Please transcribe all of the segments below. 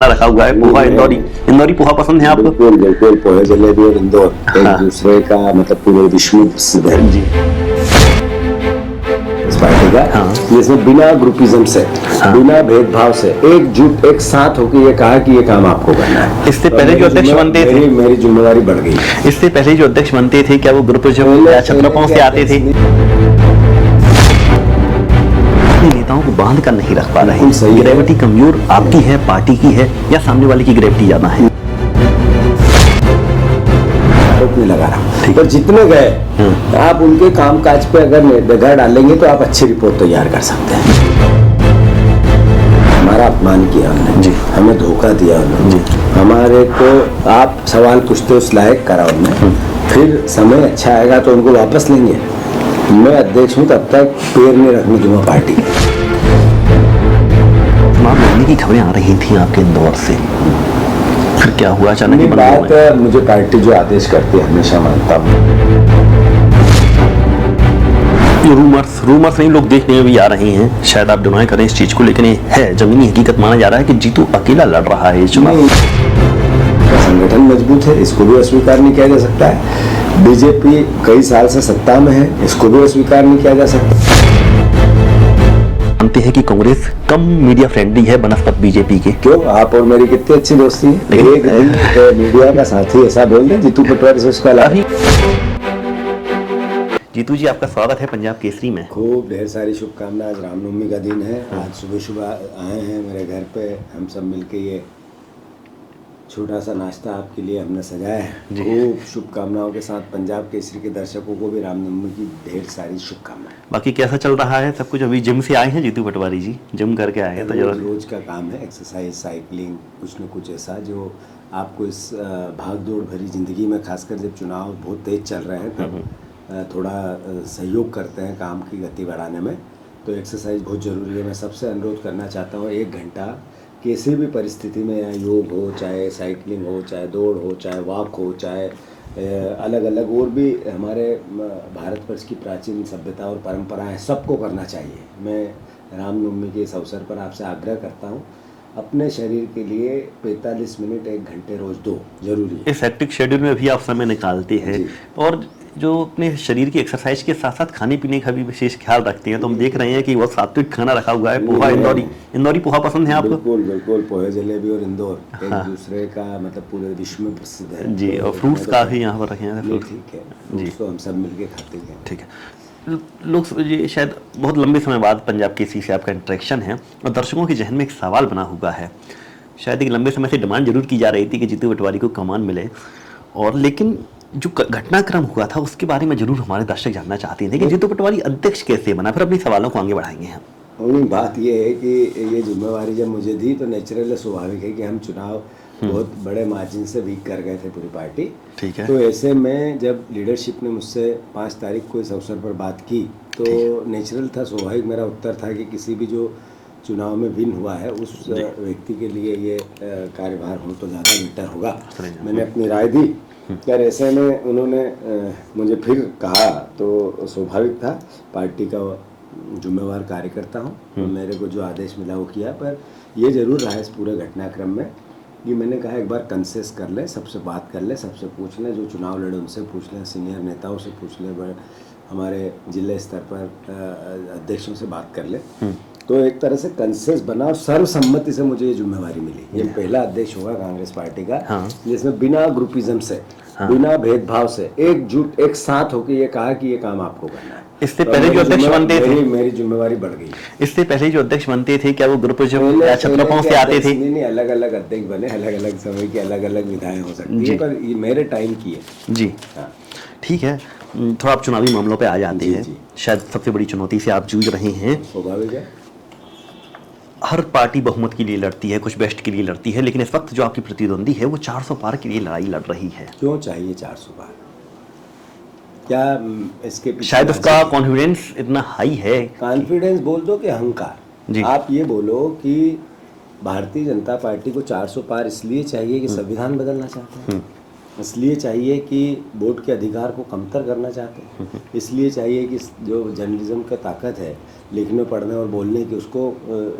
रखा हुआ है पोहा इंदौरी। इंदौरी पोहा पसंद है आपको? बिल्कुल बिल्कुल, पोहे जलेबी और इंदौर एक दूसरे का मतलब पूरे विश्व में प्रसिद्ध है जी। इस पार्टी का। जिसमें बिना ग्रुपिज्म से, बिना भेदभाव से एकजुट एक साथ होकर ये कहा कि ये काम आपको करना है। इससे पहले जो अध्यक्ष बनते थे, मेरी जिम्मेदारी बढ़ गई। इससे पहले जो अध्यक्ष बनते थे क्या वो ग्रुपिज्म या छत्रपों से आते थे? नेताओं को बांध कर नहीं रख पा रहे। ग्रेविटी कमजोर आपकी है, पार्टी की है, या सामने वाले की ग्रेविटी ज्यादा है? आरोप नहीं लगा रहा, पर जितने गए आप उनके कामकाज पे अगर निगाह डालेंगे तो आप अच्छी रिपोर्ट तैयार कर सकते हैं। हमारा अपमान किया उन्होंने जी, हमें धोखा दिया उन्होंने जी, हमारे को आप सवाल पूछते उस लायक करा उन्होंने। फिर समय अच्छा आएगा तो उनको वापस लेंगे। मैं अध्यक्ष हूँ तब तक पैर नहीं रखने दूंगा पार्टी। तमाम की खबरें आ रही थी आपके इंदौर से, फिर क्या हुआ अचानक? बात मुझे पार्टी जो आदेश करती है हमेशा मानता हूँ। रूमर्स नहीं, लोग देखने में भी आ रहे हैं, शायद आप डिनाई करें इस चीज को, लेकिन ये है जमीनी हकीकत माना जा रहा है कि जीतू अकेला लड़ रहा है चुनाव। संगठन मजबूत है, इसको भी अस्वीकार नहीं किया जा सकता है। बीजेपी कई साल से सत्ता में है, इसको भी अस्वीकार नहीं किया जा सकता। मानते हैं कि कांग्रेस कम मीडिया फ्रेंडली है बनस्पत बीजेपी के। क्यों? आप और मेरी कितनी अच्छी दोस्ती है। एक दिन मीडिया का साथी ऐसा बोल दे जीतू पटवारी से उसका लाभ। जीतू जी, आपका स्वागत है पंजाब केसरी में। खूब ढेर सारी शुभकामनाएं। आज रामनवमी का दिन है। आज सुबह सुबह आए हैं मेरे घर पे, हम सब मिलके ये छोटा सा नाश्ता आपके लिए हमने सजाया है। खूब शुभकामनाओं के साथ पंजाब केसरी के दर्शकों को भी रामनवमी की ढेर सारी शुभकामनाएं। बाकी कैसा चल रहा है सब कुछ? अभी जिम से आए हैं जीतू पटवारी जी, जिम करके आए हैं तो रोज का काम है, एक्सरसाइज, साइकिलिंग, कुछ न कुछ ऐसा जो आपको इस भाग दौड़ भरी जिंदगी में, खासकर जब चुनाव बहुत तेज चल रहे हैं तब थोड़ा सहयोग करते हैं काम की गति बढ़ाने में, तो एक्सरसाइज बहुत ज़रूरी है। मैं सबसे अनुरोध करना चाहता हूँ 1 घंटा किसी भी परिस्थिति में, या योग हो, चाहे साइकिलिंग हो, चाहे दौड़ हो, चाहे वॉक हो, चाहे अलग अलग और भी हमारे भारतवर्ष की प्राचीन सभ्यता और परंपराएं, सबको करना चाहिए। मैं रामनवमी के इस अवसर पर आपसे आग्रह करता हूँ, अपने शरीर के लिए 45 मिनट 1 घंटे रोज दो, जरूरी है। इस हेक्टिक शेड्यूल में भी आप समय निकालते हैं और जो अपने शरीर की एक्सरसाइज के साथ साथ खाने पीने का भी विशेष ख्याल रखते हैं, तो हम देख रहे हैं कि बहुत सात्विक खाना रखा हुआ है। पोहा इंदौरी पोहा पसंद है आपको? बिल्कुल बिल्कुल, पोहे जलेबी और इंदौर एक दूसरे का मतलब पूरे विश्व में प्रसिद्ध है जी। और फ्रूट्स काफी यहाँ पर रखे हैं। ठीक है जी, तो हम सब मिलके खाते हैं। ठीक है। लोग ये शायद बहुत लंबे समय बाद पंजाब केसरी से आपका इंटरेक्शन है और दर्शकों के जहन में एक सवाल बना हुआ है। शायद एक लंबे समय से डिमांड जरूर की जा रही थी कि जीतू पटवारी को कमान मिले, और लेकिन जो घटनाक्रम हुआ था उसके बारे में जरूर हमारे दर्शक जानना चाहते हैं कि जीतू पटवारी अध्यक्ष कैसे बना। फिर अपने सवालों को आगे बढ़ाएंगे हम। बात ये है कि ये जिम्मेवारी जब मुझे दी तो नेचुरल स्वाभाविक है कि हम चुनाव बहुत बड़े मार्जिन से वीक कर गए थे पूरी पार्टी। ठीक है। तो ऐसे में जब लीडरशिप ने मुझसे 5 तारीख को इस अवसर पर बात की तो नेचुरल था, स्वाभाविक मेरा उत्तर था कि किसी भी जो चुनाव में विन हुआ है उस व्यक्ति के लिए ये कार्यभार हो तो ज़्यादा बेटर होगा। मैंने अपनी राय दी। यार ऐसे में उन्होंने मुझे फिर कहा तो स्वाभाविक था, पार्टी का जिम्मेवार कार्यकर्ता हूँ, तो मेरे को जो आदेश मिला वो किया। पर ये जरूर रहा इस पूरे घटनाक्रम में कि मैंने कहा एक बार कंसेस कर ले, सबसे बात कर ले, सबसे पूछ ले, जो चुनाव लड़े उनसे पूछ ले, सीनियर नेताओं से पूछ ले, हमारे जिले स्तर पर अध्यक्षों से बात कर ले। तो एक तरह से कंसेंसस बना और सर्वसम्मति से मुझे ये जिम्मेवारी मिली। ये पहला अध्यक्ष होगा कांग्रेस पार्टी का जिसमें बिना ग्रुपिज्म से, बिना भेदभाव से एकजुट एक साथ होकर ये कहा कि ये काम आपको करना है। इससे पहले जो अध्यक्ष बनते थे, मेरी जिम्मेवारी बढ़ गई। इससे पहले जो अध्यक्ष बनते थे क्या वो ग्रुपिज्म या छत्रपों से आते थे? नहीं, अलग अलग अध्यक्ष बने, अलग अलग समय की अलग अलग विधाएं हो सकती है, पर ये मेरे टाइम की है जी। ठीक है, थोड़ा आप चुनावी मामलों पे आ जाते हैं। शायद सबसे बड़ी चुनौती से आप जूझ रहे हैं। स्वाभाविक है, हर पार्टी बहुमत के लिए लड़ती है, कुछ बेस्ट के लिए लड़ती है, लेकिन इस वक्त जो आपकी प्रतिद्वंदी है वो 400 पार के लिए लड़ाई लड़ रही है। क्यों चाहिए 400 पार? क्या इसके पीछे शायद उसका कॉन्फिडेंस इतना हाई है? कॉन्फिडेंस बोल दो कि अहंकार। आप ये बोलो कि भारतीय जनता पार्टी को 400 पार इसलिए चाहिए कि संविधान बदलना चाहते हैं, इसलिए चाहिए कि वोट के अधिकार को कमतर करना चाहते हैं, इसलिए चाहिए कि जो जर्नलिज्म का ताकत है लिखने पढ़ने और बोलने की उसको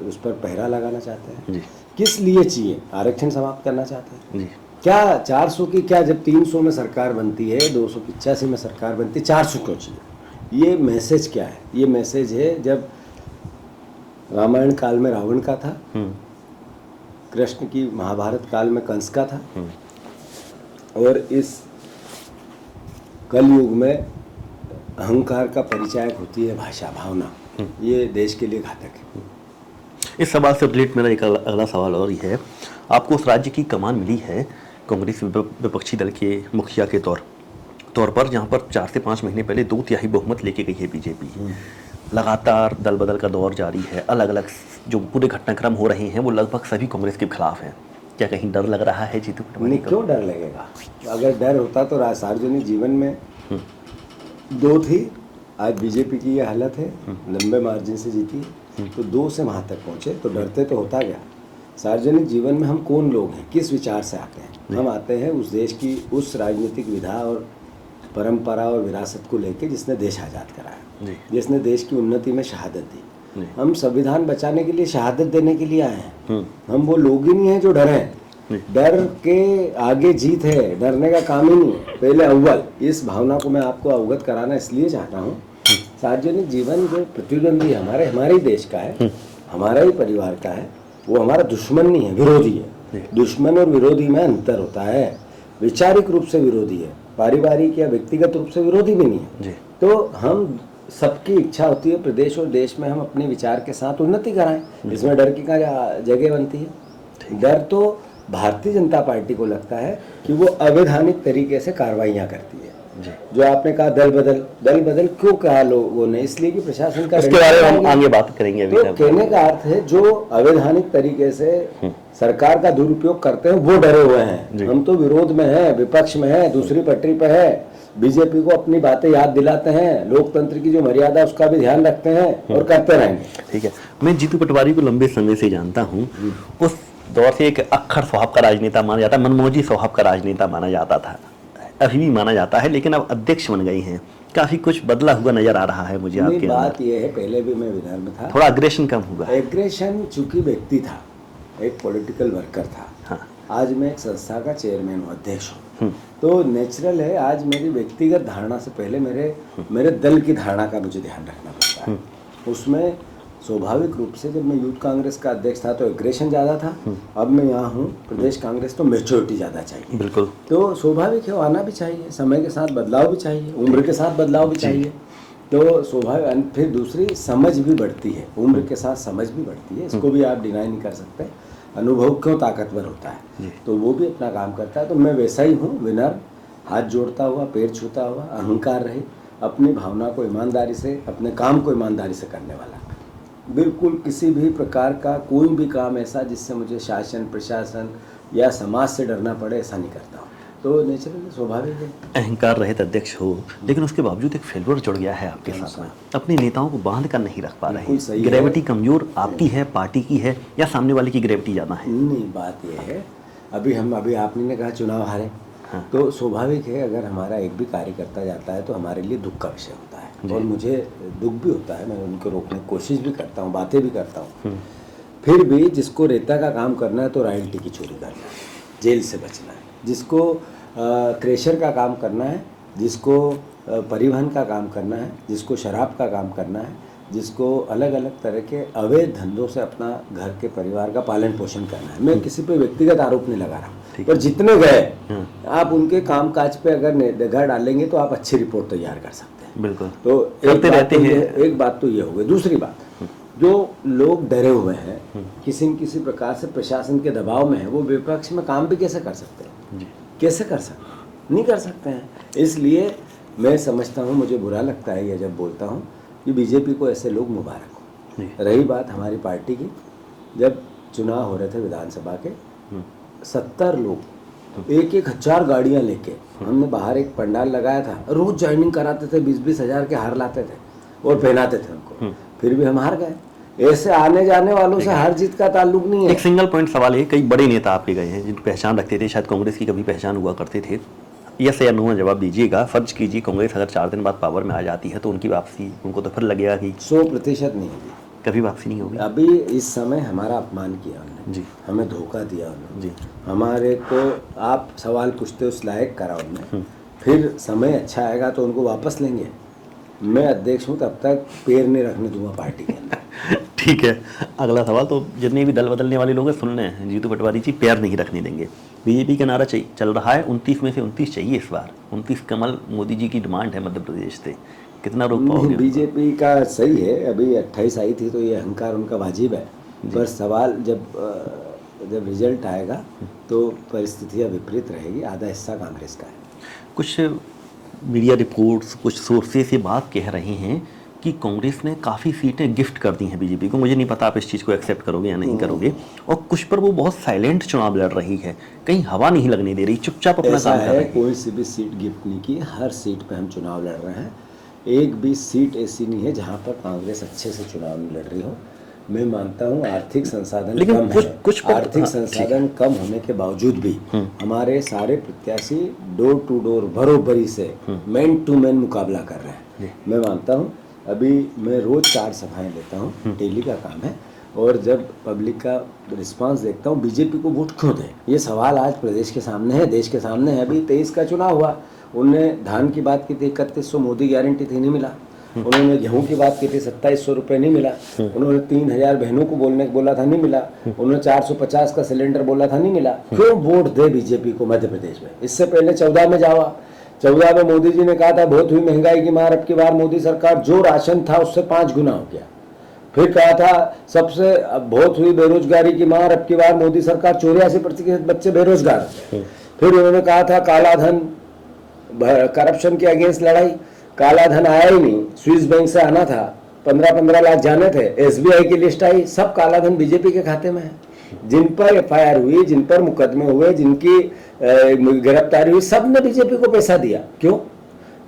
उस पर पहरा लगाना चाहते हैं। किस लिए चाहिए? आरक्षण समाप्त करना चाहते हैं जी क्या? 400 की क्या, जब 300 में सरकार बनती है, 285 में सरकार बनती है, 400 क्यों चाहिए? ये मैसेज क्या है? ये मैसेज है जब रामायण काल में रावण का था, कृष्ण की महाभारत काल में कंस का था, और इस कलयुग में अहंकार का परिचायक होती है भाषा, भावना। ये देश के लिए घातक है। इस सवाल से रिलेट मेरा एक अगला सवाल और ये है, आपको उस राज्य की कमान मिली है कांग्रेस विपक्षी दल के मुखिया के तौर पर, जहां पर 4 से 5 महीने पहले 2/3 बहुमत लेके गई है बीजेपी। लगातार दल बदल का दौर जारी है, अलग अलग जो पूरे घटनाक्रम हो रहे हैं वो लगभग सभी कांग्रेस के खिलाफ हैं। क्या कहीं डर लग रहा है जीतू पटवारी नहीं, को? क्यों डर लगेगा? अगर डर होता तो सार्वजनिक जीवन में 2 थी, आज बीजेपी की ये हालत है, लंबे मार्जिन से जीती है, तो 2 से वहाँ तक पहुँचे तो डरते तो होता गया। सार्वजनिक जीवन में हम कौन लोग हैं, किस विचार से आते हैं? हम आते हैं उस देश की उस राजनीतिक विधा और परंपरा और विरासत को लेके जिसने देश आज़ाद कराया, जिसने देश की उन्नति में शहादत दी। हम संविधान बचाने के लिए, शहादत देने के लिए आए हैं। हम वो लोग ही नहीं हैं जो डरें। डर के आगे जीत है, डरने का काम ही नहीं है। पहले अव्वल इस भावना को मैं आपको अवगत कराना इसलिए चाहता हूँ, सार्वजनिक जीवन जो प्रतिद्वंदी हमारे ही देश का है, हमारा ही परिवार का है, वो हमारा दुश्मन नहीं है, विरोधी है। दुश्मन और विरोधी में अंतर होता है। वैचारिक रूप से विरोधी है, पारिवारिक या व्यक्तिगत रूप से विरोधी भी नहीं है। तो हम सबकी इच्छा होती है प्रदेश और देश में हम अपने विचार के साथ उन्नति कराएं। इसमें डर की क्या जगह बनती है? डर तो भारतीय जनता पार्टी को लगता है कि वो अवैधानिक तरीके से कार्रवाइयाँ करती है। जो आपने कहा दल बदल क्यों कहा लोगों ने? इसलिए कि प्रशासन का, इसके बारे में हम आगे बात करेंगे। अभी तो कहने का अर्थ है जो अवैधानिक तरीके से सरकार का दुरुपयोग करते हैं वो डरे हुए हैं। हम तो विरोध में हैं, विपक्ष में हैं, दूसरी पटरी पे है, बीजेपी को अपनी बातें याद दिलाते हैं, लोकतंत्र की जो मर्यादा उसका भी ध्यान रखते हैं और करते रहेंगे। ठीक है, मैं जीतू पटवारी को लंबे समय से जानता हूँ। उस दौर से एक अक्खर स्वभाव का राजनेता माना जाता, मनमौजी स्वभाव का राजनेता माना जाता था, अभी भी माना जाता है, लेकिन अब अध्यक्ष बन गई हैं। काफी कुछ बदला हुआ नजर आ रहा है मुझे आपके बात यह है, पहले भी मैं विधान में था, थोड़ा अग्रेशन कम हुआ। एग्रेशन चूंकि व्यक्ति था, एक पॉलिटिकल वर्कर था। हाँ। आज मैं एक संस्था का चेयरमैन हूँ, अध्यक्ष हूँ, तो नेचुरल है आज मेरी व्यक्तिगत धारणा से पहले मेरे दल की धारणा का मुझे ध्यान रखना पड़ता है। उसमें स्वाभाविक रूप से जब मैं यूथ कांग्रेस का अध्यक्ष था तो एग्रेशन ज़्यादा था, अब मैं यहाँ हूँ प्रदेश कांग्रेस तो मैच्योरिटी ज़्यादा चाहिए। बिल्कुल, तो स्वाभाविक है, आना भी चाहिए, समय के साथ बदलाव भी चाहिए, उम्र के साथ बदलाव भी चाहिए, तो स्वाभाविक। फिर दूसरी समझ भी बढ़ती है, उम्र के साथ समझ भी बढ़ती है, इसको भी आप डिनाई नहीं कर सकते। अनुभव क्यों ताकतवर होता है, तो वो भी अपना काम करता है। तो मैं वैसा ही हूँ, विनर, हाथ जोड़ता हुआ, पैर छूता हुआ, अहंकार रहे, अपनी भावना को ईमानदारी से, अपने काम को ईमानदारी से करने वाला। बिल्कुल किसी भी प्रकार का कोई भी काम ऐसा जिससे मुझे शासन, प्रशासन या समाज से डरना पड़े, ऐसा नहीं करता हूँ। तो नेचुरली स्वाभाविक है। अहंकार रहित अध्यक्ष हो, लेकिन उसके बावजूद एक फेल्योर जुड़ गया है आपके साथ में। अपने नेताओं को बांध कर नहीं रख पा रहे। ग्रेविटी कमजोर आपकी है, पार्टी की है, या सामने वाले की ग्रेविटी ज़्यादा है? नहीं, बात यह है, अभी आपने कहा चुनाव हारे, हाँ। तो स्वाभाविक है अगर हमारा एक भी कार्य करता जाता है तो हमारे लिए दुख का विषय होता है, और मुझे दुख भी होता है। मैं उनको रोकने की कोशिश भी करता हूँ, बातें भी करता हूँ। फिर भी जिसको रेता का काम करना है तो रॉयल्टी की चोरी करना है, जेल से बचना है। जिसको क्रेशर का काम करना है, जिसको परिवहन का काम करना है, जिसको शराब का काम करना है, जिसको अलग अलग तरह के अवैध धंधों से अपना घर के परिवार का पालन पोषण करना है। मैं किसी पे व्यक्तिगत आरोप नहीं लगा रहा हूँ, पर जितने गए आप उनके काम काज पे अगर निगाह डालेंगे तो आप अच्छी रिपोर्ट तैयार कर सकते हैं। बिल्कुल, तो एक बात तो ये हो गई। दूसरी बात, जो लोग डरे हुए हैं, किसी न किसी प्रकार से प्रशासन के दबाव में है, वो विपक्ष में काम भी कैसे कर सकते हैं? कैसे कर सकते हैं? नहीं कर सकते हैं। इसलिए मैं समझता हूँ, मुझे बुरा लगता है ये जब बोलता हूँ कि बीजेपी को ऐसे लोग मुबारक हो। रही बात हमारी पार्टी की, जब चुनाव हो रहे थे विधानसभा के, 70 लोग 1,000 गाड़ियाँ लेके, हमने बाहर एक पंडाल लगाया था, रोज ज्वाइनिंग कराते थे, 20-20 हज़ार के हार लाते थे और पहनाते थे उनको, फिर भी हम हार गए। ऐसे आने जाने वालों से हार जीत का ताल्लुक नहीं है। एक सिंगल पॉइंट सवाल है, कई बड़े नेता आपके गए हैं जिनको पहचान रखते थे, शायद कांग्रेस की कभी पहचान हुआ करते थे, यस या नो में जवाब दीजिएगा। फर्ज कीजिए कांग्रेस अगर 4 दिन बाद पावर में आ जाती है तो उनकी वापसी, उनको तो फिर लगेगा कि 100% नहीं होगी। कभी वापसी नहीं होगी। अभी इस समय हमारा अपमान किया उन्होंने जी हमें धोखा दिया उन्होंने जी हमारे को आप सवाल पूछते उस लायक करा उन्होंने फिर समय अच्छा आएगा तो उनको वापस लेंगे। मैं अध्यक्ष हूँ तब तक पैर नहीं रखने दूंगा पार्टी के अंदर। ठीक है, अगला सवाल। तो जितने भी दल बदलने वाले लोग हैं सुन रहे हैं, जीतू पटवारी जी पैर नहीं रखने देंगे। बीजेपी का नारा चल रहा है 29 में से 29 चाहिए इस बार। 29 कमल मोदी जी की डिमांड है मध्य प्रदेश से, कितना रोक पाओगे? बीजेपी का सही है, अभी 28 आई थी तो ये अहंकार उनका वाजिब है, पर सवाल जब रिजल्ट आएगा तो परिस्थितियाँ विपरीत रहेगी। आधा हिस्सा कांग्रेस का है। कुछ मीडिया रिपोर्ट्स, कुछ सोर्सेस ये बात कह रहे हैं कि कांग्रेस ने काफ़ी सीटें गिफ्ट कर दी हैं बीजेपी को। मुझे नहीं पता आप इस चीज़ को एक्सेप्ट करोगे या नहीं करोगे। और कुछ पर वो बहुत साइलेंट चुनाव लड़ रही है, कहीं हवा नहीं लगने दे रही, चुपचाप अपना काम कर रही है। कोई सी भी सीट गिफ्ट नहीं की, हर सीट पे हम चुनाव लड़ रहे हैं। एक भी सीट ऐसी नहीं है जहाँ पर कांग्रेस अच्छे से चुनाव नहीं लड़ रही हो। मैं मानता हूँ आर्थिक संसाधन लेकिन कम कुछ है, आर्थिक संसाधन कम होने के बावजूद भी हमारे सारे प्रत्याशी डोर टू डोर बरोबरी से मैन टू मैन मुकाबला कर रहे हैं। मैं मानता हूँ, अभी मैं रोज 4 सभाएं लेता हूँ, डेली का काम है, और जब पब्लिक का रिस्पांस देखता हूँ बीजेपी को वोट क्यों दें, ये सवाल आज प्रदेश के सामने है, देश के सामने है। अभी 23 का चुनाव हुआ, उनने धान की बात की थी 3100 मोदी गारंटी थी, नहीं मिला। उन्होंने गेहूं की बात की थी 2700 रुपये, नहीं मिला। उन्होंने 3000 बहनों को बोला था, नहीं मिला। उन्होंने 450 का सिलेंडर बोला था, नहीं मिला। क्यों वोट दे बीजेपी को मध्य प्रदेश में? इससे पहले 14 में जावा, 14 में मोदी जी ने कहा था बहुत हुई महंगाई की मार, अब की बार मोदी सरकार जो राशन था उससे 5 गुना हो गया। फिर कहा था सबसे बहुत हुई बेरोजगारी की मार, अब की बार मोदी सरकार 84% बच्चे बेरोजगार। फिर उन्होंने कहा था काला धन, करप्शन के अगेंस्ट लड़ाई, काला धन आया ही नहीं, स्विस बैंक से आना था, 15-15 लाख जाने थे, एसबीआई की लिस्ट आई, सब काला धन बीजेपी के खाते में है। जिन पर एफआईआर हुई, जिन पर मुकदमे हुए, जिनकी गिरफ्तारी हुई, सब ने बीजेपी को पैसा दिया। क्यों?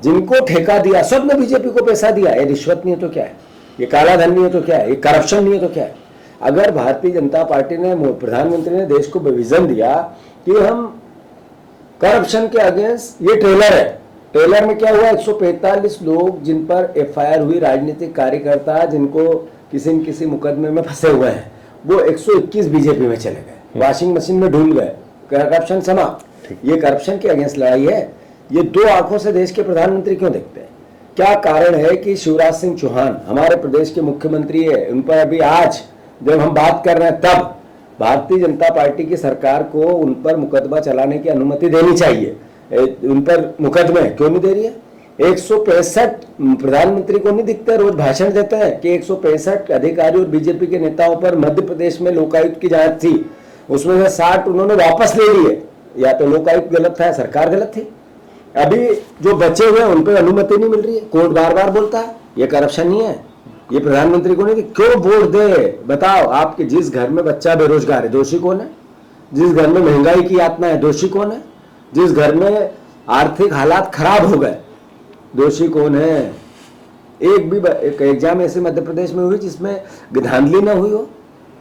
जिनको ठेका दिया सब ने बीजेपी को पैसा दिया। ये रिश्वत नहीं है तो क्या है? ये काला धन नहीं है तो क्या है? ये करप्शन नहीं है तो क्या है? अगर भारतीय जनता पार्टी ने, प्रधानमंत्री ने देश को विजन दिया कि हम करप्शन के अगेंस्ट, ये ट्रेलर है, ट्रेलर में क्या हुआ? 145 लोग जिन पर एफआईआर हुई, राजनीतिक कार्यकर्ता जिनको किसी न किसी मुकदमे में फंसे हुए हैं, वो 121 बीजेपी में चले गए, वॉशिंग मशीन में ढूंढ गए, करप्शन समाप्त। ये करप्शन के अगेंस्ट लड़ाई है। ये 2 आंखों से देश के प्रधानमंत्री क्यों देखते हैं? क्या कारण है कि शिवराज सिंह चौहान हमारे प्रदेश के मुख्यमंत्री है, उन पर अभी आज जब हम बात कर रहे हैं तब भारतीय जनता पार्टी की सरकार को उन पर मुकदमा चलाने की अनुमति देनी चाहिए। उन पर मुकदमे क्यों नहीं दे रही है? 165 प्रधानमंत्री को नहीं दिखते, रोज भाषण देते हैं कि 165 अधिकारी और बीजेपी के नेताओं पर मध्य प्रदेश में लोकायुक्त की जांच थी, उसमें से 60 उन्होंने वापस ले लिए। या तो लोकायुक्त गलत था या सरकार गलत थी। अभी जो बचे हुए उन पर अनुमति नहीं मिल रही है, कोर्ट बार बार बोलता है। ये करप्शन नहीं है? ये प्रधानमंत्री को नहीं, क्यों वोट दे? बताओ, आपके जिस घर में बच्चा बेरोजगार है, दोषी कौन है? जिस घर में महंगाई की यातना है, दोषी कौन है? जिस घर में आर्थिक हालात खराब हो गए, दोषी कौन है? एक भी एग्जाम ऐसे मध्य प्रदेश में हुई जिसमें धांधली ना हुई हो?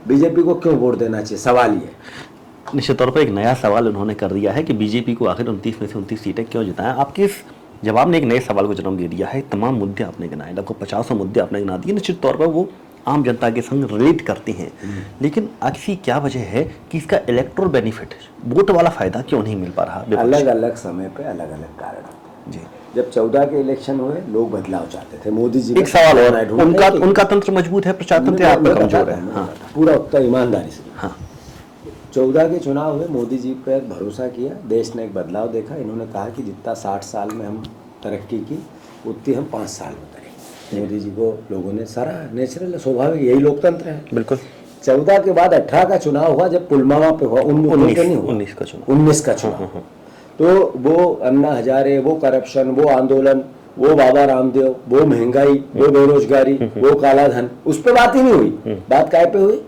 बीजेपी को क्यों वोट देना चाहिए? सवाल ये। निश्चित तौर पर एक नया सवाल उन्होंने कर दिया है कि बीजेपी को आखिर 29 में से 29 सीटें क्यों जिताएं। आपके इस जवाब ने एक नए सवाल को जन्म दे दिया है। तमाम मुद्दे आपने गिनाए, लगभग 50 मुद्दे आपने गिना दिए। निश्चित तौर पर वो आम जनता के संग रिलेट करते हैं, लेकिन ऐसी क्या वजह है कि इसका इलेक्टोरल बेनिफिट, वोट वाला फायदा क्यों नहीं मिल पा रहा? अलग अलग समय पे अलग अलग कारण होते हैं जी। जब 14 के इलेक्शन हुए, लोग बदलाव चाहते थे, मोदी जी। एक सवाल और, उनका तंत्र मजबूत है, प्रचार तंत्र आपका कमजोर है। हाँ, पूरा उत्तर ईमानदारी से। हाँ, 14 के चुनाव हुए, मोदी जी पर भरोसा किया, देश ने एक बदलाव देखा। इन्होंने कहा कि जितना 60 साल में हम तरक्की की, उतनी हम 5 साल में करेंगे। मोदी जी को लोगों ने सारा, नेचुरल, स्वाभाविक, यही लोकतंत्र है। बिल्कुल। 14 के बाद 18 का चुनाव हुआ, जब पुलवामा पे हुआ, 19 का चुनाव। तो वो अन्ना हजारे, वो करप्शन, वो आंदोलन, वो बाबा रामदेव, वो महंगाई, वो बेरोजगारी, वो काला धन, उस पर बात ही नहीं हुई। बात काय पे हुई?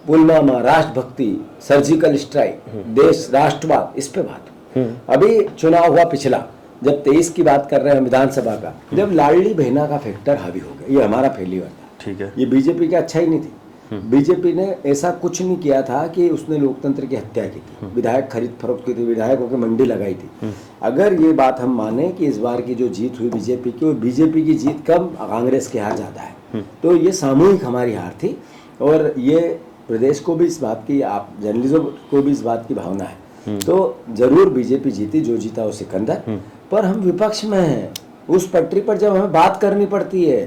पुलवामा, राष्ट्रभक्ति, सर्जिकल स्ट्राइक, देश, राष्ट्रवाद, इस पे बात। अभी चुनाव हुआ पिछला, जब 23 की बात कर रहे हैं विधानसभा का, जब लाडली बहना का फैक्टर हावी हो गया, ये हमारा फेलियर था। ठीक है। ये बीजेपी की अच्छा ही नहीं थी। बीजेपी ने ऐसा कुछ नहीं किया था कि उसने लोकतंत्र की हत्या की थी, विधायक खरीद फरोख्त की थी, विधायकों की मंडी लगाई थी। अगर ये बात हम माने कि इस बार की जो जीत हुई बीजेपी की, वो बीजेपी की जीत कम, कांग्रेस के हार ज्यादा है। तो ये सामूहिक हमारी हार थी, और ये प्रदेश को भी इस बात की, आप जर्नलिज्म को भी इस बात की भावना है। तो जरूर बीजेपी जीती, जो जीता वो सिकंदर, पर हम विपक्ष में हैं। उस पटरी पर जब हमें बात करनी पड़ती है,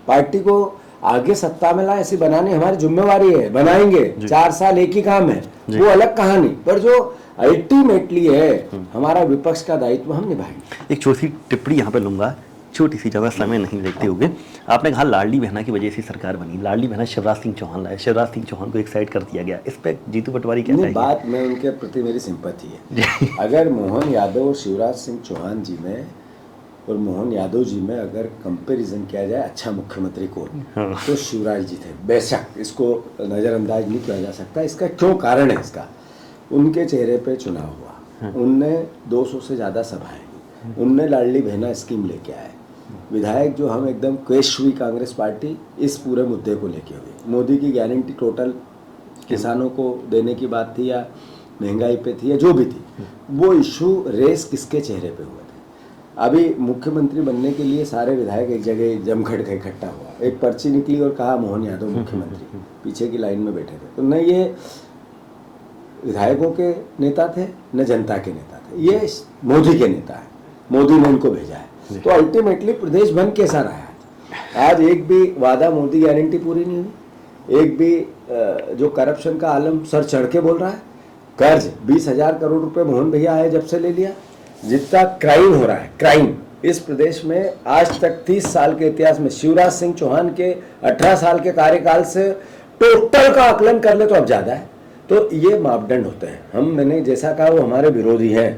पार्टी को आगे सत्ता में लाए ऐसी बनानी हमारी जिम्मेवारी है, बनाएंगे। 4 साल एक ही काम है, वो अलग कहानी, पर जो अल्टीमेटली है हमारा विपक्ष का दायित्व हम निभाएंगे। एक छोटी सी टिप्पणी यहाँ पे लूंगा, छोटी सी, ज़्यादा समय नहीं देखते हुए। आपने कहा लाडली बहना की वजह से सरकार बनी, लाडली बहना शिवराज सिंह चौहान लाए, शिवराज सिंह चौहान को एक साइड कर दिया गया, इस पर जीतू पटवारी क्या कहेंगे? बात में उनके प्रति मेरी सिंपैथी है। अगर मोहन यादव और शिवराज सिंह चौहान जी में और मोहन यादव जी में अगर कंपैरिजन किया जाए अच्छा मुख्यमंत्री को, तो शिवराज जी थे। बेशक इसको नज़रअंदाज नहीं किया जा सकता। इसका क्यों कारण है? इसका उनके चेहरे पे चुनाव हुआ, उनने 200 से ज़्यादा सभाएं की, उनने लाडली बहना स्कीम लेके आए। विधायक जो हम एकदम क्वेश हुई कांग्रेस पार्टी इस पूरे मुद्दे को लेके हुई। मोदी की गारंटी टोटल किसानों को देने की बात थी, या महंगाई पे थी, या जो भी थी, वो इशू रेस किसके चेहरे पे हुए थे? अभी मुख्यमंत्री बनने के लिए सारे विधायक एक जगह जमघट के इकट्ठा हुआ, एक पर्ची निकली और कहा मोहन यादव मुख्यमंत्री, पीछे की लाइन में बैठे थे। तो न ये विधायकों के नेता थे, न जनता के नेता थे, ये मोदी के नेता है, मोदी ने इनको भेजा है। तो अल्टीमेटली प्रदेश बन कैसा रहा है? आज एक भी वादा मोदी गारंटी पूरी नहीं हुई, एक भी जो करप्शन का आलम सर चढ़ के बोल रहा है। कर्ज 20,000 करोड़ रुपए मोहन भैया आए जब से ले लिया। जितना क्राइम हो रहा है, क्राइम इस प्रदेश में आज तक 30 साल के इतिहास में शिवराज सिंह चौहान के 18 साल के कार्यकाल से टोटल का आकलन कर ले तो अब ज्यादा है। तो ये मापदंड होते हैं। मैंने जैसा कहा वो हमारे विरोधी है,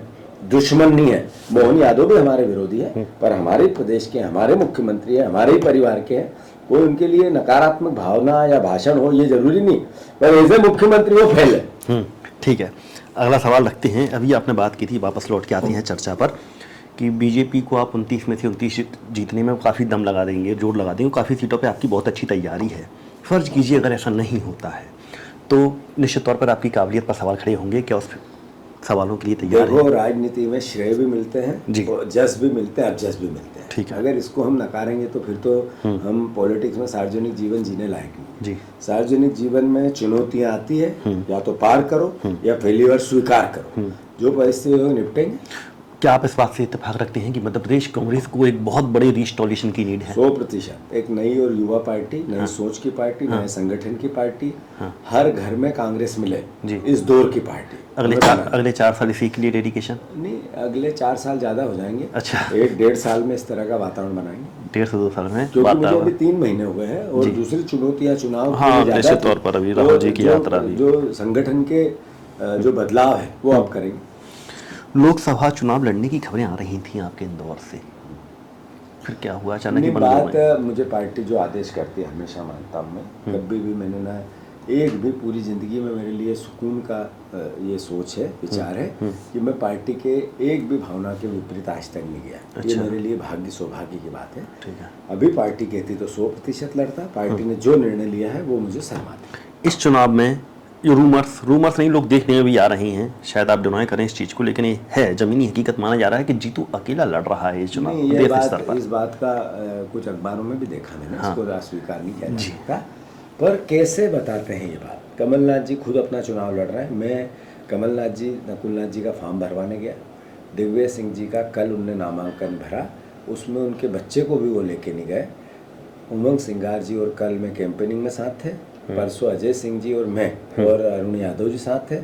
दुश्मन नहीं है। मोहन यादव भी हमारे विरोधी है, पर हमारे प्रदेश के, हमारे मुख्यमंत्री है, हमारे ही परिवार के हैं। कोई उनके लिए नकारात्मक भावना या भाषण हो ये जरूरी नहीं, पर एज ए मुख्यमंत्री वो फेल है। ठीक है, अगला सवाल रखते हैं। अभी आपने बात की थी, वापस लौट के आती हैं चर्चा पर, कि बीजेपी को आप 29 में से 29 जीतने में काफ़ी दम लगा देंगे, जोर लगा देंगे, काफ़ी सीटों पे आपकी बहुत अच्छी तैयारी है। फर्ज कीजिए अगर ऐसा नहीं होता है तो निश्चित तौर पर आपकी काबिलियत पर सवाल खड़े होंगे। क्या उस सवालों के लिए तैयार देखो, राजनीति में श्रेय भी मिलते हैं और जस भी मिलते हैं, अबजस भी मिलते हैं। ठीक है। अगर इसको हम नकारेंगे तो फिर तो हम पॉलिटिक्स में सार्वजनिक जीवन जीने लायक नहीं। जी, सार्वजनिक जीवन में चुनौतियां आती है, या तो पार करो या फेल्यूर स्वीकार करो, जो परिस्थिति में निपटेंगे। क्या आप इस बात से इत्तेफाक रखते हैं कि मध्य प्रदेश कांग्रेस को एक बहुत बड़े रिस्टोरेशन की नीड है? 100%। एक नई और युवा पार्टी, नई सोच की पार्टी, नए संगठन की पार्टी, हर घर में कांग्रेस मिले, इस दौर की पार्टी। अगले 4 साल इसी के लिए डेडिकेशन? नहीं, अगले 4 साल ज्यादा हो जाएंगे। अच्छा, 1-1.5 साल में इस तरह का वातावरण बनाएंगे। 1.5 से 2 साल में? क्योंकि मुझे अभी 3 महीने हुए हैं और दूसरी चुनौतियां चुनाव निश्चित तौर पर अभी राहुल जी की यात्रा भी, जो संगठन के जो बदलाव है वो आप करेंगे। लोकसभा चुनाव लड़ने की खबरें आ रही थी आपके इंदौर से, फिर क्या हुआ अचानक ही? बात मुझे पार्टी जो आदेश करती है हमेशा मानता हूँ मैं। कभी भी मैंने ना एक भी पूरी जिंदगी में मेरे लिए सुकून का ये सोच है, विचार है कि मैं पार्टी के एक भी भावना के विपरीत आज तक नहीं गया। अच्छा। ये मेरे लिए भाग्य सौभाग्य की बात है। ठीक है। अभी पार्टी कहती तो 100% लड़ता। पार्टी ने जो निर्णय लिया है वो मुझे सहमत है। इस चुनाव में ये रूमर्स नहीं, लोग देखने में भी आ रहे हैं, शायद आप डिनाई करें इस चीज़ को, लेकिन ये है, जमीनी हकीकत माना जा रहा है कि जीतू अकेला लड़ रहा है इस चुनाव। इस बात का कुछ अखबारों में भी देखा मैंने। इसको अस्वीकार नहीं किया जा सकता। पर कैसे बताते हैं ये बात? कमलनाथ जी खुद अपना चुनाव लड़ रहे हैं। मैं कमलनाथ जी, नकुलनाथ जी का फॉर्म भरवाने गया। दिग्विजय सिंह जी का कल उनने नामांकन भरा, उसमें उनके बच्चे को भी वो लेके नहीं गए। उमंग सिंगार जी और कल में कैंपेनिंग में साथ थे। परसों अजय सिंह जी और मैं और अरुण यादव जी साथ थे।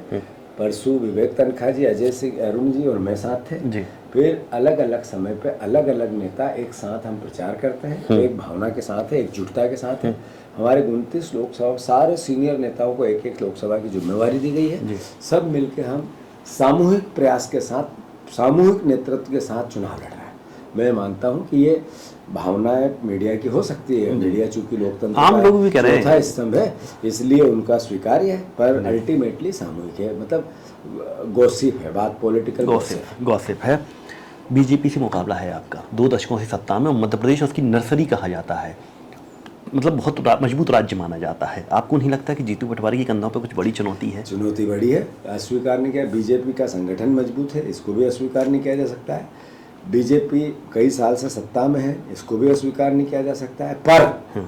परसों विवेक तनखा जी, अजय सिंह, अरुण जी और मैं साथ थे जी। फिर अलग अलग समय पे अलग अलग नेता एक साथ हम प्रचार करते हैं। एक भावना के साथ है, एकजुटता के साथ है। हमारे 29 लोकसभा सारे सीनियर नेताओं को एक एक लोकसभा की जिम्मेवारी दी गई है। सब मिलकर हम सामूहिक प्रयास के साथ, सामूहिक नेतृत्व के साथ चुनाव लड़ रहे हैं। मैं मानता हूं कि ये भावनाएं मीडिया की हो सकती है। मीडिया चूंकि लोकतंत्र आम लोग भी कह रहे हैं चौथा स्तंभ है, इसलिए उनका स्वीकार्य है, पर अल्टीमेटली सामूहिक है। मतलब गॉसिप है बात, पॉलिटिकल गॉसिप है। बीजेपी से मुकाबला है आपका 2 दशकों से सत्ता में, मध्य प्रदेश उसकी नर्सरी कहा जाता है, मतलब बहुत मजबूत राज्य माना जाता है। आपको नहीं लगता कि जीतू पटवारी के कंधों पर कुछ बड़ी चुनौती है? चुनौती बड़ी है, अस्वीकार नहीं किया। बीजेपी का संगठन मजबूत है, इसको भी अस्वीकार नहीं किया जा सकता है। बीजेपी कई साल से सत्ता में है, इसको भी अस्वीकार नहीं किया जा सकता है। पर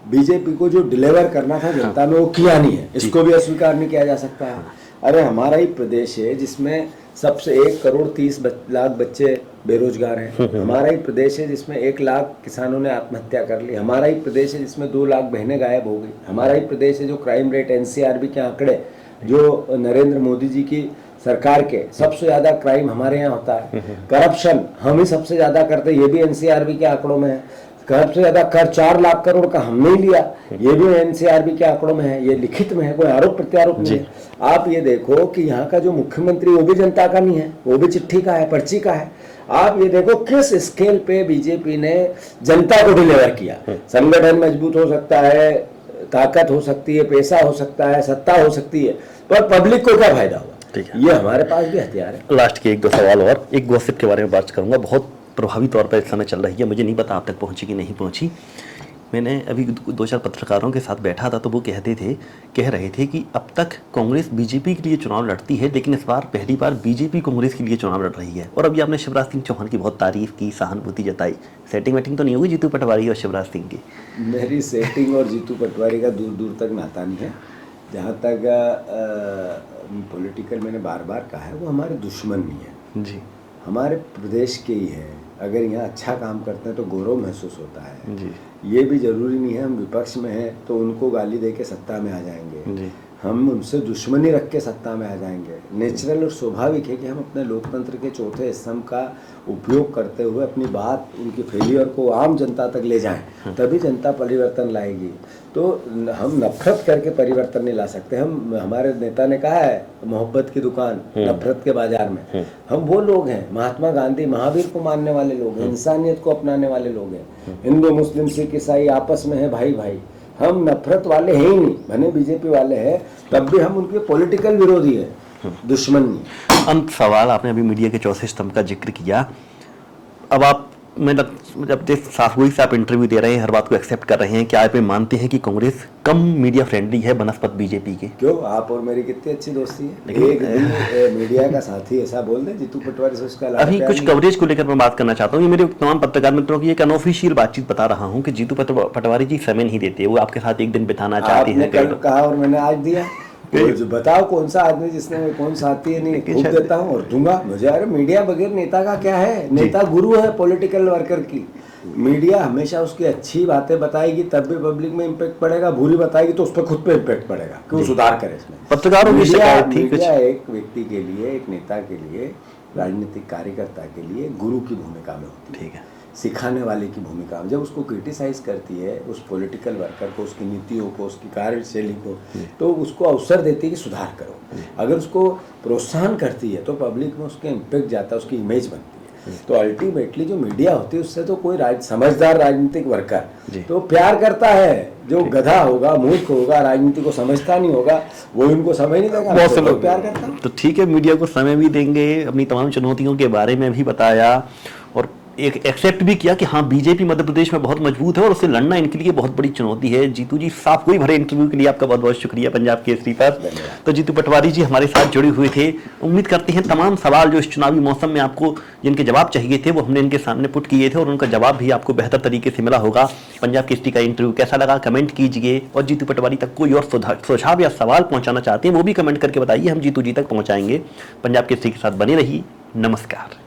बीजेपी को जो डिलीवर करना था जनता में वो किया नहीं है, इसको भी अस्वीकार नहीं किया जा सकता है। अरे हमारा ही प्रदेश है जिसमें सबसे 1,30,00,000 बच्चे बेरोजगार हैं। हमारा ही प्रदेश है जिसमें 1 लाख किसानों ने आत्महत्या कर ली। हमारा ही प्रदेश है जिसमें 2 लाख बहनें गायब हो गई। हमारा ही प्रदेश है जो क्राइम रेट एनसीआरबी के आंकड़े, जो नरेंद्र मोदी जी की सरकार के सबसे ज्यादा क्राइम हमारे यहाँ होता है। करप्शन हम ही सबसे ज्यादा करते, ये भी एनसीआरबी के आंकड़ों में है। सबसे ज्यादा कर 4 लाख करोड़ का हमने ही लिया, ये भी एनसीआरबी के आंकड़ों में है, ये लिखित में है, कोई आरोप प्रत्यारोप नहीं है। आप ये देखो कि यहाँ का जो मुख्यमंत्री वो भी जनता का नहीं है, वो भी चिट्ठी का है, पर्ची का है। आप ये देखो किस स्केल पे बीजेपी ने जनता को डिलीवर किया। संगठन मजबूत हो सकता है, ताकत हो सकती है, पैसा हो सकता है, सत्ता हो सकती है, पर पब्लिक को क्या फायदा हुआ? ये हमारे पास भी हथियार है। लास्ट के 1-2 सवाल और एक गॉसिप के बारे में बात करूंगा, बहुत प्रभावी तौर पर इस समय चल रही है, मुझे नहीं पता आप तक पहुंची कि नहीं पहुंची। मैंने अभी 2-4 पत्रकारों के साथ बैठा था तो वो कह रहे थे कि अब तक कांग्रेस बीजेपी के लिए चुनाव लड़ती है, लेकिन इस बार पहली बार बीजेपी कांग्रेस के लिए चुनाव लड़ रही है। और अभी आपने शिवराज सिंह चौहान की बहुत तारीफ की, सहानुभूति जताई। सेटिंग वेटिंग तो नहीं होगी जीतू पटवारी और शिवराज सिंह की? मेरी सेटिंग और जीतू पटवारी का दूर दूर तक नाता नहीं है। जहाँ तक पॉलिटिकल मैंने बार बार कहा है, वो हमारे दुश्मन नहीं है जी, हमारे प्रदेश के ही है। अगर यहाँ अच्छा काम करते हैं तो गौरव महसूस होता है जी। ये भी जरूरी नहीं है हम विपक्ष में हैं तो उनको गाली दे के सत्ता में आ जाएंगे जी। हम उनसे दुश्मनी रख के सत्ता में आ जाएंगे। नेचुरल और स्वाभाविक है कि हम अपने लोकतंत्र के चौथे स्तंभ का उपयोग करते हुए अपनी बात, उनकी फेलियर को आम जनता तक ले जाएं, तभी जनता परिवर्तन लाएगी। तो हम नफरत करके परिवर्तन नहीं ला सकते। हम, हमारे नेता ने कहा है मोहब्बत की दुकान नफरत के बाजार में, हम वो लोग हैं, महात्मा गांधी महावीर को मानने वाले लोग हैं, इंसानियत को अपनाने वाले लोग हैं। हिंदू मुस्लिम सिख ईसाई आपस में है भाई भाई, हम नफरत वाले हैं ही नहीं। भले बीजेपी वाले हैं तब भी हम उनके पॉलिटिकल विरोधी है, दुश्मन नहीं। अंत सवाल, आपने अभी मीडिया के चौथे स्तंभ का जिक्र किया। अब आप, जब साफ गोई से आप इंटरव्यू दे रहे हैं, हर बात को एक्सेप्ट कर रहे हैं, क्या आप ये मानते हैं कि कांग्रेस कम मीडिया फ्रेंडली है बनस्पत बीजेपी के? क्यों, आप और मेरी कितनी अच्छी दोस्ती है। एक दिन मीडिया का साथी ऐसा बोल दे जीतू पटवारी से उसका अभी कुछ कवरेज को लेकर मैं बात करना चाहता हूँ। ये मेरे तमाम पत्रकार मित्रों की एक अनऑफिशियल बातचीत बता रहा हूँ कि जीतू पटवारी जी समय नहीं देते, वो आपके साथ एक दिन बिताना चाहते हैं। कल कहा और मैंने आज दिया। तो बताओ कौन सा आदमी जिसने कौन साथी है, नहीं खूब देता हूँ और दूंगा। मुझे अरे मीडिया बगैर नेता का क्या है? नेता गुरु है पॉलिटिकल वर्कर की। मीडिया हमेशा उसकी अच्छी बातें बताएगी तब भी पब्लिक में इम्पैक्ट पड़ेगा, बुरी बताएगी तो उस पर खुद पे इम्पैक्ट पड़ेगा कि वो सुधार करे। इसमें पत्रकारों की शिकायत थी कुछ। मीडिया एक व्यक्ति के लिए, एक नेता के लिए, राजनीतिक कार्यकर्ता के लिए गुरु की भूमिका में होती है, ठीक है, सिखाने वाले की भूमिका में। जब उसको क्रिटिसाइज करती है उस पॉलिटिकल वर्कर को, उसकी नीतियों को, उसकी कार्यशैली को, तो उसको अवसर देती है कि सुधार करो। अगर उसको प्रोत्साहन करती है तो पब्लिक में उसके इम्पैक्ट जाता है, उसकी इमेज बनती है। तो अल्टीमेटली जो मीडिया होती है उससे तो कोई समझदार राजनीतिक वर्कर तो प्यार करता है। जो गधा होगा, मूर्ख होगा, राजनीति को समझता नहीं होगा, वो इनको समय नहीं देगा, बहुत से लोग प्यार करता है। तो ठीक है, मीडिया को समय भी देंगे, अपनी तमाम चुनौतियों के बारे में भी बताया और एक एक्सेप्ट भी किया कि हाँ बीजेपी मध्य प्रदेश में बहुत मजबूत है और उससे लड़ना इनके लिए बहुत बड़ी चुनौती है। जीतू जी, साफ कोई भरे इंटरव्यू के लिए आपका बहुत बहुत शुक्रिया पंजाब केसरी पर। तो जीतू पटवारी जी हमारे साथ जुड़े हुए थे। उम्मीद करते हैं तमाम सवाल जो इस चुनावी मौसम में आपको जिनके जवाब चाहिए थे वो हमने इनके सामने पुट किए थे और उनका जवाब भी आपको बेहतर तरीके से मिला होगा। पंजाब केसरी का इंटरव्यू कैसा लगा कमेंट कीजिए और जीतू पटवारी तक कोई और सुझाव या सवाल पहुंचाना चाहते हैं वो भी कमेंट करके बताइए, हम जीतू जी तक पहुंचाएंगे। पंजाब केसरी के साथ बने रहिए। नमस्कार।